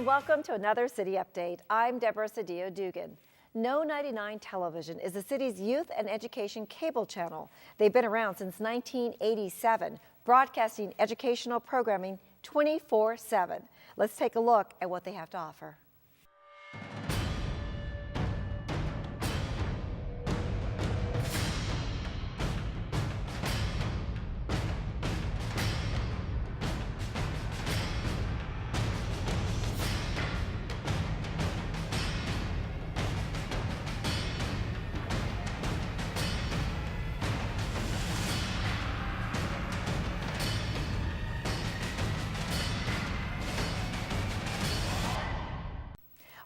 and welcome to another City Update. I'm Deborah Sedillo Dugan. Know99 Television is the city's youth and education cable channel. They've been around since 1987, broadcasting educational programming 24/7. Let's take a look at what they have to offer.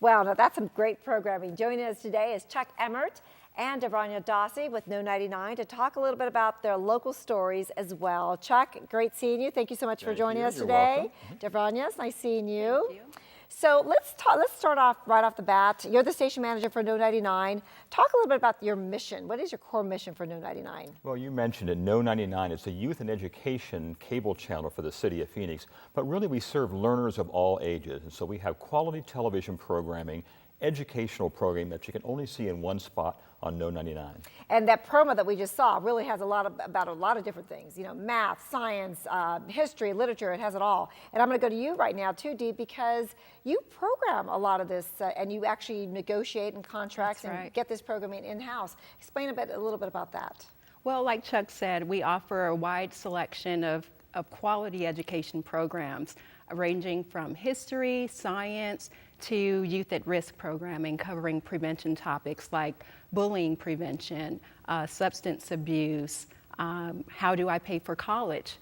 Well, now that's some great programming. Joining us today is Chuck Emmert and Davronja Dossie with Know99 to talk a little bit about their local stories as well. Chuck, great seeing you. Thank you so much for joining us today. Davronja, it's nice seeing you. Thank you. So let's start off right off the bat. You're the station manager for Know99. Talk a little bit about your mission. What is your core mission for Know99? Well, you mentioned it. Know99 is a youth and education cable channel for the city of Phoenix, but really we serve learners of all ages. And so we have quality television programming, educational programming that you can only see in one spot on Know99. And that promo that we just saw really has about a lot of different things, you know, math, science, history, literature, it has it all. And I'm going to go to you right now too, Dee, because you program a lot of this and you actually negotiate and contracts and get this programming in-house. Explain a little bit about that. Well, like Chuck said, we offer a wide selection of quality education programs ranging from history, science, to youth at risk programming covering prevention topics like bullying prevention, substance abuse, how do I pay for college,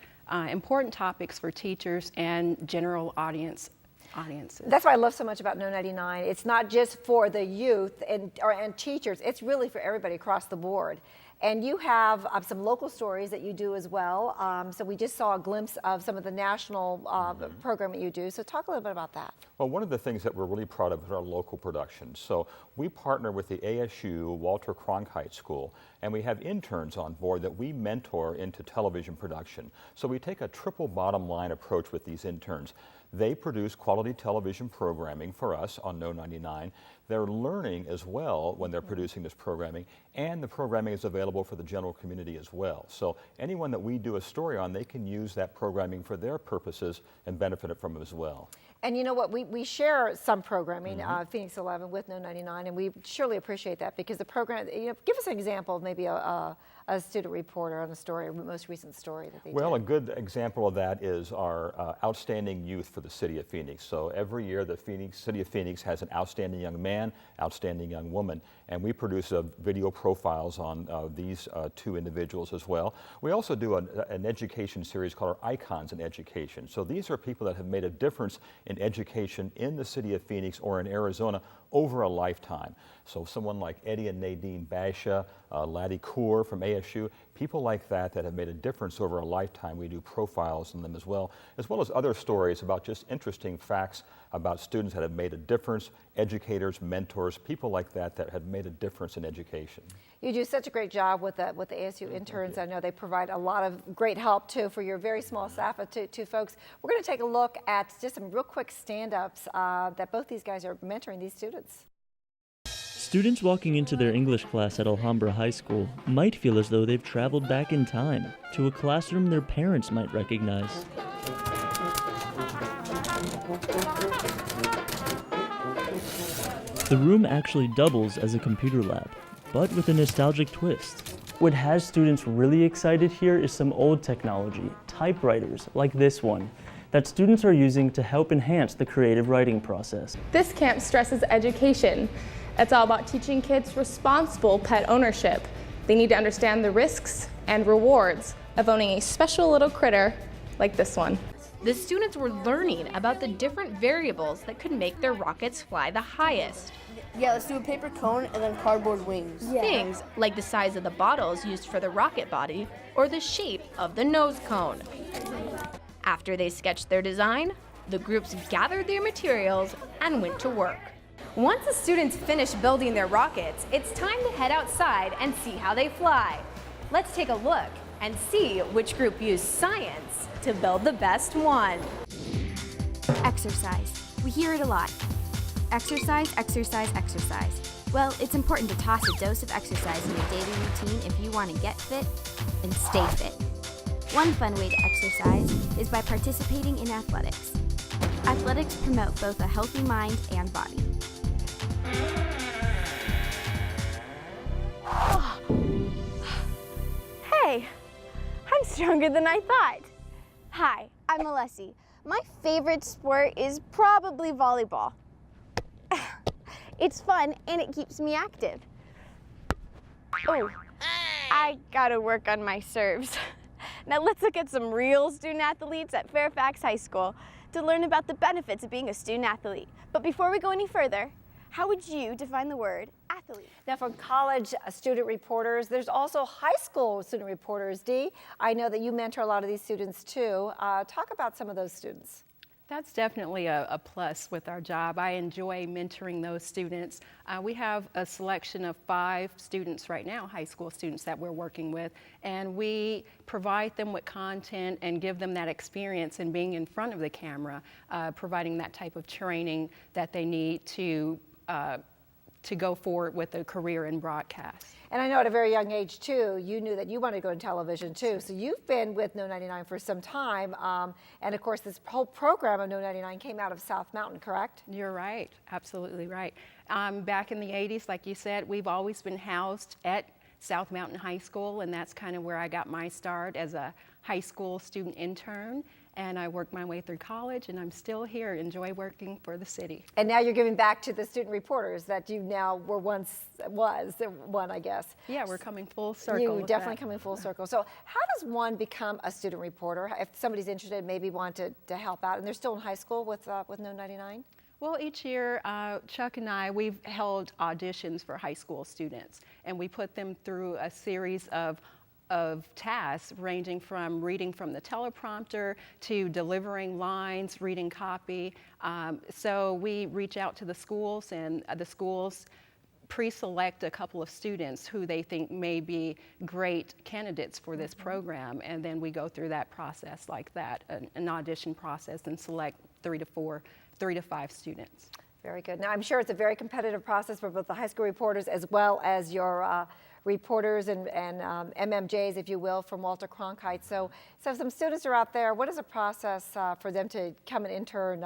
important topics for teachers and general audiences. That's what I love so much about Know99. It's not just for the youth and teachers, it's really for everybody across the board. And you have some local stories that you do as well. So we just saw a glimpse of some of the national programming you do. So talk a little bit about that. Well, one of the things that we're really proud of is our local productions. So we partner with the ASU Walter Cronkite School, and we have interns on board that we mentor into television production. So we take a triple bottom line approach with these interns. They produce quality television programming for us on Know99. They're learning as well when they're producing this programming, and the programming is available for the general community as well. So anyone that we do a story on, they can use that programming for their purposes and benefit from it as well. And you know what, we share some programming, Phoenix 11 with Know99, and we surely appreciate that because the program, you know, give us an example of maybe a student reporter on a story, a most recent story that they did. Well, a good example of that is our Outstanding Youth for the City of Phoenix. So every year the City of Phoenix has an outstanding young man, outstanding young woman, and we produce video profiles on these two individuals as well. We also do an education series called our Icons in Education. So these are people that have made a difference in education in the City of Phoenix or in Arizona over a lifetime. So someone like Eddie and Nadine Basha, Laddie Kaur from ASU, people like that have made a difference over a lifetime. We do profiles on them as well as other stories about just interesting facts about students that have made a difference, educators, mentors, people like that have made a difference in education. You do such a great job with the ASU interns. I know they provide a lot of great help too for your very small staff of two folks. We're going to take a look at just some real quick stand-ups that both these guys are mentoring these students. Students walking into their English class at Alhambra High School might feel as though they've traveled back in time to a classroom their parents might recognize. The room actually doubles as a computer lab, but with a nostalgic twist. What has students really excited here is some old technology, typewriters like this one, that students are using to help enhance the creative writing process. This camp stresses education. It's all about teaching kids responsible pet ownership. They need to understand the risks and rewards of owning a special little critter like this one. The students were learning about the different variables that could make their rockets fly the highest. Yeah, let's do a paper cone and then cardboard wings. Yeah. Things like the size of the bottles used for the rocket body or the shape of the nose cone. After they sketched their design, the groups gathered their materials and went to work. Once the students finish building their rockets, it's time to head outside and see how they fly. Let's take a look and see which group used science to build the best one. Exercise. We hear it a lot. Exercise, exercise, exercise. Well, it's important to toss a dose of exercise in your daily routine if you want to get fit and stay fit. One fun way to exercise is by participating in athletics. Athletics promote both a healthy mind and body. Oh. Hey, I'm stronger than I thought. Hi, I'm Alessi. My favorite sport is probably volleyball. It's fun and it keeps me active. Oh, I gotta work on my serves. Now let's look at some real student athletes at Fairfax High School to learn about the benefits of being a student athlete. But before we go any further, how would you define the word athlete? Now, from college student reporters, there's also high school student reporters. Dee, I know that you mentor a lot of these students too. Talk about some of those students. That's definitely a plus with our job. I enjoy mentoring those students. We have a selection of 5 students right now, high school students that we're working with, and we provide them with content and give them that experience in being in front of the camera, providing that type of training that they need to go forward with a career in broadcast. And I know at a very young age too, you knew that you wanted to go in television too. So you've been with know99 for some time. And of course, this whole program of know99 came out of South Mountain, correct? You're right, absolutely right. Back in the 80s, like you said, we've always been housed at South Mountain High School, and that's kind of where I got my start as a high school student intern. And I worked my way through college, and I'm still here, enjoy working for the city. And now you're giving back to the student reporters that you now were was one, I guess. Yeah, we're coming full circle. You're definitely coming full circle. So how does one become a student reporter? If somebody's interested, maybe want to help out, and they're still in high school with know99? Well, each year, Chuck and I, we've held auditions for high school students, and we put them through a series of tasks ranging from reading from the teleprompter to delivering lines, reading copy. So we reach out to the schools, and the schools pre-select a couple of students who they think may be great candidates for this program, and then we go through that process like that, an audition process, and select 3 to 5 students. Very good. Now, I'm sure it's a very competitive process for both the high school reporters as well as your reporters and MMJs, if you will, from Walter Cronkite. So some students are out there. What is the process for them to come and intern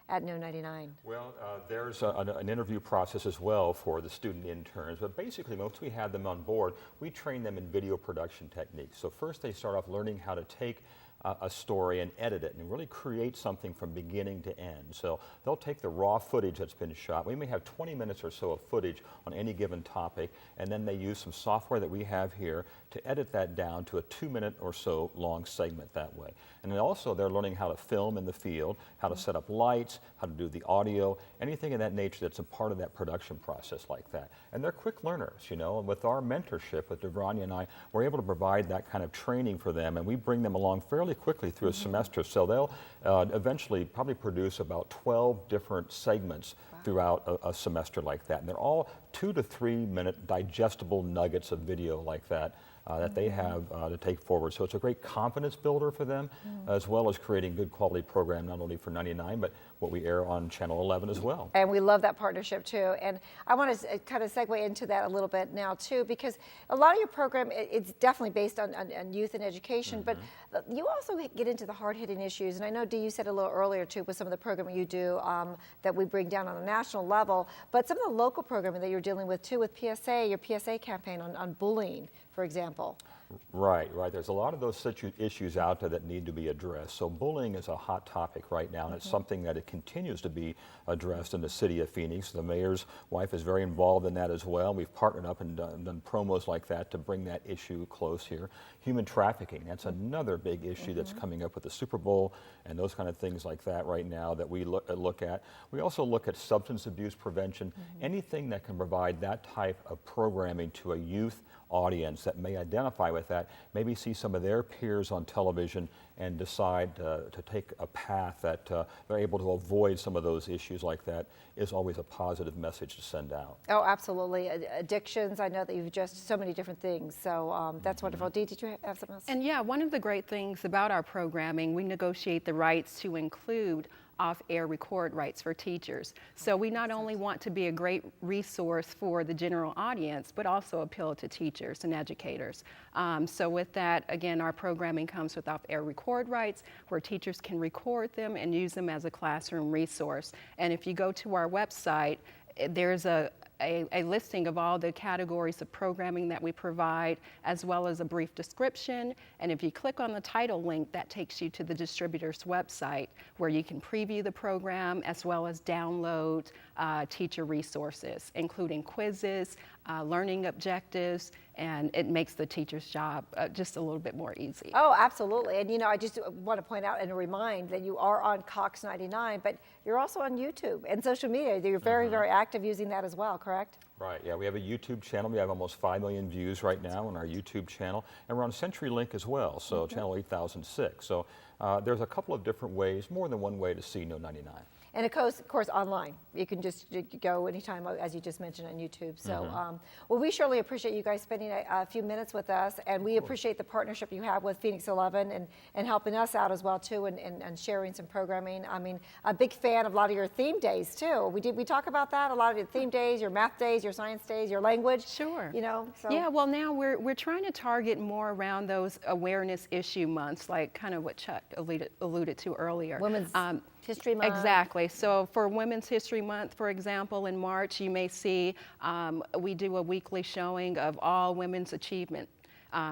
at know99? Well, there's an interview process as well for the student interns, but basically once we have them on board, we train them in video production techniques. So first they start off learning how to take a story and edit it and really create something from beginning to end. So they'll take the raw footage that's been shot. We may have 20 minutes or so of footage on any given topic, and then they use some software that we have here to edit that down to a 2-minute or so long segment that way. And then also they're learning how to film in the field, how to set up lights, how to do the audio, anything of that nature that's a part of that production process like that. And they're quick learners, you know, and with our mentorship with Davronja and I, we're able to provide that kind of training for them, and we bring them along fairly quickly through a semester. So they'll eventually probably produce about 12 different segments throughout a semester like that. And they're all 2 to 3 minute digestible nuggets of video like that that they have to take forward. So it's a great confidence builder for them, as well as creating good quality program, not only for 99, but what we air on Channel 11 as well. And we love that partnership too. And I want to kind of segue into that a little bit now too, because a lot of your program, it's definitely based on youth and education, but you also get into the hard-hitting issues. And I know, Dee, you said a little earlier too, with some of the programming you do that we bring down on a national level, but some of the local programming that you're dealing with too, with PSA, your PSA campaign on bullying, for example. Right. There's a lot of those issues out there that need to be addressed. So bullying is a hot topic right now, and it's something that it continues to be addressed in the city of Phoenix. The mayor's wife is very involved in that as well. We've partnered up and done promos like that to bring that issue close here. Human trafficking, that's another big issue that's coming up with the Super Bowl and those kind of things like that right now that we look at. We also look at substance abuse prevention, anything that can provide that type of programming to a youth audience that may identify with that, maybe see some of their peers on television and decide to take a path that they're able to avoid some of those issues like that, is always a positive message to send out. Oh, absolutely. Addictions, I know that you've addressed so many different things, so that's wonderful. Dee, did you have something else? And yeah, one of the great things about our programming, we negotiate the rights to include off-air record rights for teachers. So we not only want to be a great resource for the general audience, but also appeal to teachers and educators. So with that, again, our programming comes with off-air record rights where teachers can record them and use them as a classroom resource. And if you go to our website, there's a listing of all the categories of programming that we provide, as well as a brief description. And if you click on the title link, that takes you to the distributor's website where you can preview the program as well as download teacher resources, including quizzes, learning objectives, and it makes the teacher's job just a little bit more easy. Oh, absolutely. And you know, I just want to point out and remind that you are on Cox 99, but you're also on YouTube and social media. You're very, very active using that as well, correct? Right, yeah, we have a YouTube channel. We have almost 5 million views right now on our YouTube channel, and we're on CenturyLink as well, so channel 8006. So there's a couple of different ways, more than one way to see Know99. And of course, online. You can just go anytime, as you just mentioned, on YouTube. So, well, we surely appreciate you guys spending a few minutes with us, and we appreciate the partnership you have with Phoenix 11 and helping us out as well, too, and sharing some programming. I mean, a big fan of a lot of your theme days, too. We talk about that? A lot of your theme days, your math days, your science days, your language? Sure. You know? So. Yeah, well, now we're trying to target more around those awareness issue months, like kind of what Chuck alluded to earlier. Women's History Month. Exactly. So for Women's History Month, for example, in March, you may see we do a weekly showing of all women's achievement.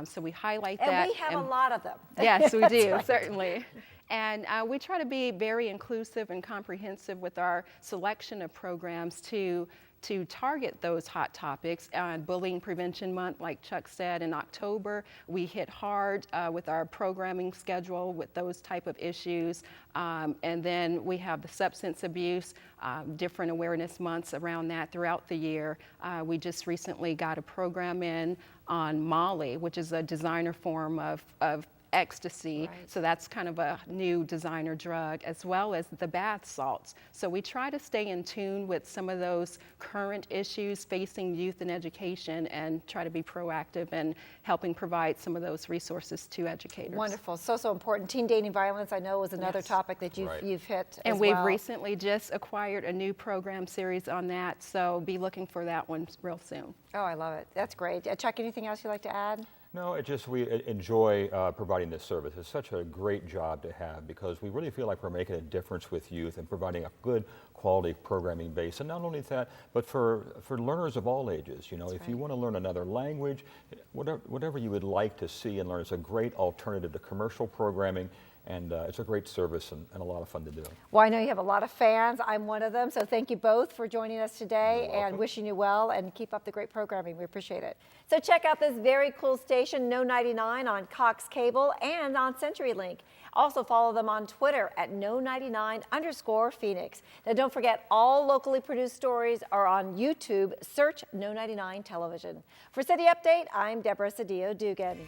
So we highlight that. And we have a lot of them. Yes, we do, right. certainly. And we try to be very inclusive and comprehensive with our selection of programs to target those hot topics. Bullying Prevention Month, like Chuck said, in October, we hit hard with our programming schedule with those type of issues. And then we have the substance abuse, different awareness months around that throughout the year. We just recently got a program in on Molly, which is a designer form of ecstasy, right. So that's kind of a new designer drug, as well as the bath salts. So we try to stay in tune with some of those current issues facing youth and education and try to be proactive in helping provide some of those resources to educators. Wonderful, so important. Teen dating violence, I know, was another topic that you've hit and as we've well. recently just acquired a new program series on that, so be looking for that one real soon. Oh, I love it. That's great. Chuck, anything else you'd like to add? No, we enjoy providing this service. It's such a great job to have because we really feel like we're making a difference with youth and providing a good quality programming base. And not only that, but for learners of all ages. You know, if you want to learn another language, whatever you would like to see and learn, it's a great alternative to commercial programming. And it's a great service and a lot of fun to do. Well, I know you have a lot of fans. I'm one of them. So thank you both for joining us today and wishing you well and keep up the great programming. We appreciate it. So check out this very cool station, Know99 on Cox Cable and on CenturyLink. Also follow them on Twitter at Know99_Phoenix. Now don't forget, all locally produced stories are on YouTube. Search Know99 Television. For City Update, I'm Deborah Sedillo Dugan.